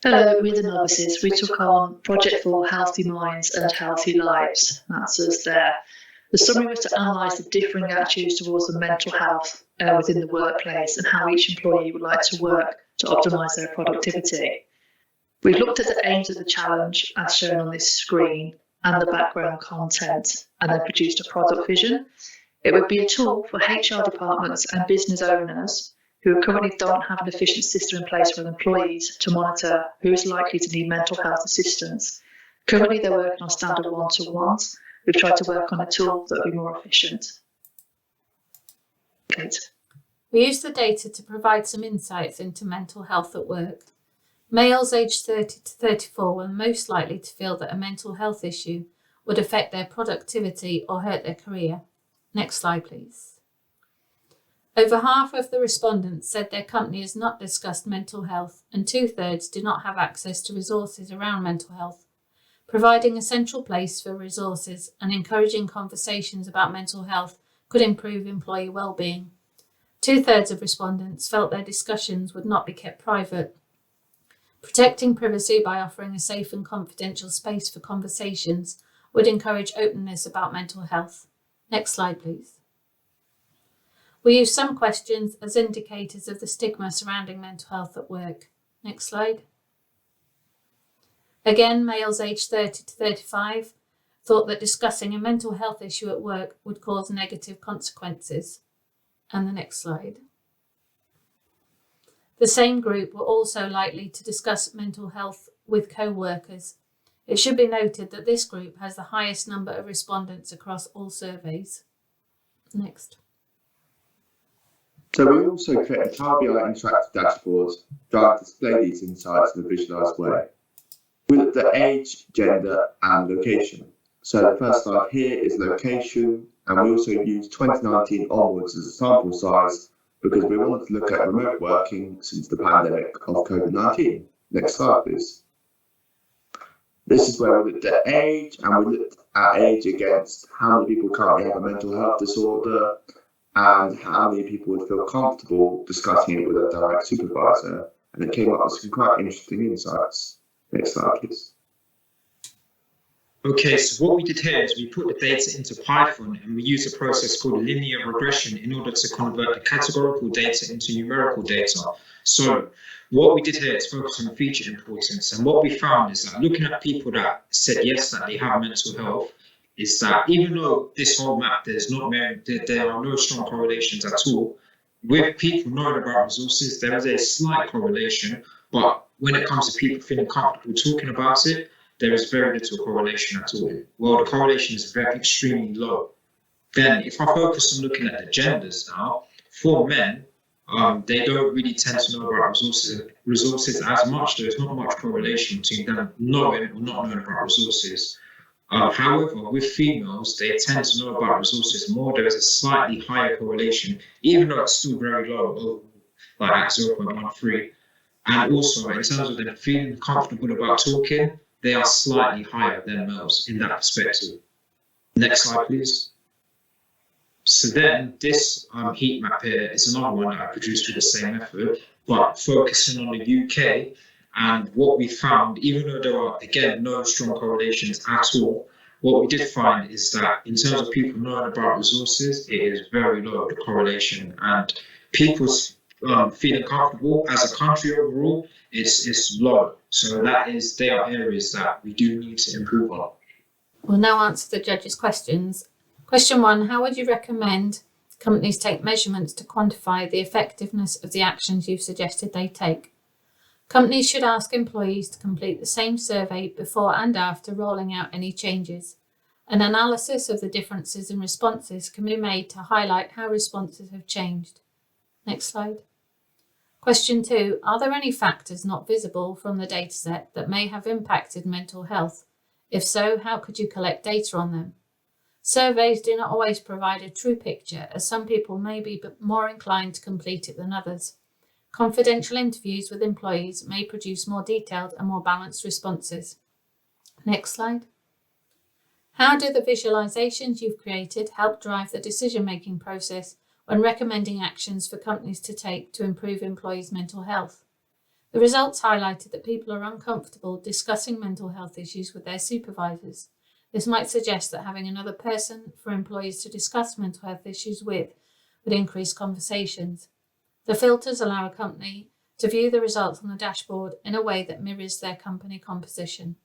Hello, we're the novices. We took on Project for Healthy Minds and Healthy Lives. That's us there. The summary was to analyse the differing attitudes towards the mental health within the workplace and how each employee would like to work to optimise their productivity. We've looked at the aims of the challenge as shown on this screen and the background content and then produced a product vision. It would be a tool for HR departments and business owners who currently don't have an efficient system in place for employees to monitor who is likely to need mental health assistance. Currently, they're working on standard one-to-ones. We've tried to work on a tool that will be more efficient. Kate. We use the data to provide some insights into mental health at work. Males aged 30 to 34 were most likely to feel that a mental health issue would affect their productivity or hurt their career. Next slide, please. Over half of the respondents said their company has not discussed mental health, and 2/3 do not have access to resources around mental health. Providing a central place for resources and encouraging conversations about mental health could improve employee well-being. 2/3 of respondents felt their discussions would not be kept private. Protecting privacy by offering a safe and confidential space for conversations would encourage openness about mental health. Next slide, please. We use some questions as indicators of the stigma surrounding mental health at work. Next slide. Again, males aged 30 to 35 thought that discussing a mental health issue at work would cause negative consequences. And the next slide. The same group were also likely to discuss mental health with co-workers. It should be noted that this group has the highest number of respondents across all surveys. Next. So we also create a Power BI interactive dashboard to display these insights in a visualised way. We looked at age, gender and location. So the first slide here is location, and we also used 2019 onwards as a sample size because we wanted to look at remote working since the pandemic of COVID-19. Next slide, please. This is where we looked at age, and we looked at age against how many people currently have a mental health disorder and how many people would feel comfortable discussing it with a direct supervisor. And it came up with some quite interesting insights. Next slide, please. Okay, so what we did here is we put the data into Python and we used a process called linear regression in order to convert the categorical data into numerical data. So what we did here is focus on feature importance, and what we found is that looking at people that said yes, that they have mental health, is that even though this whole map, there are no strong correlations at all, with people knowing about resources, there is a slight correlation, but when it comes to people feeling comfortable talking about it, there is very little correlation at all. Well, the correlation is extremely low. Then, if I focus on looking at the genders now, for men, they don't really tend to know about resources as much. There's not much correlation between them knowing or not knowing about resources. However, with females, they tend to know about resources more. There is a slightly higher correlation, even though it's still very low, like at 0.13. And also, in terms of them feeling comfortable about talking, they are slightly higher than males in that perspective. Next slide, please. So then this heat map here is another one that I produced with the same method, but focusing on the UK. And what we found, even though there are, again, no strong correlations at all, what we did find is that in terms of people knowing about resources, it is very low, the correlation. And people's feeling comfortable as a country overall, it's low. So they are areas that we do need to improve on. We'll now answer the judges' questions. Question 1, how would you recommend companies take measurements to quantify the effectiveness of the actions you've suggested they take? Companies should ask employees to complete the same survey before and after rolling out any changes. An analysis of the differences in responses can be made to highlight how responses have changed. Next slide. Question 2, are there any factors not visible from the dataset that may have impacted mental health? If so, how could you collect data on them? Surveys do not always provide a true picture, as some people may be more inclined to complete it than others. Confidential interviews with employees may produce more detailed and more balanced responses. Next slide. How do the visualisations you've created help drive the decision-making process when recommending actions for companies to take to improve employees' mental health? The results highlighted that people are uncomfortable discussing mental health issues with their supervisors. This might suggest that having another person for employees to discuss mental health issues with would increase conversations. The filters allow a company to view the results on the dashboard in a way that mirrors their company composition.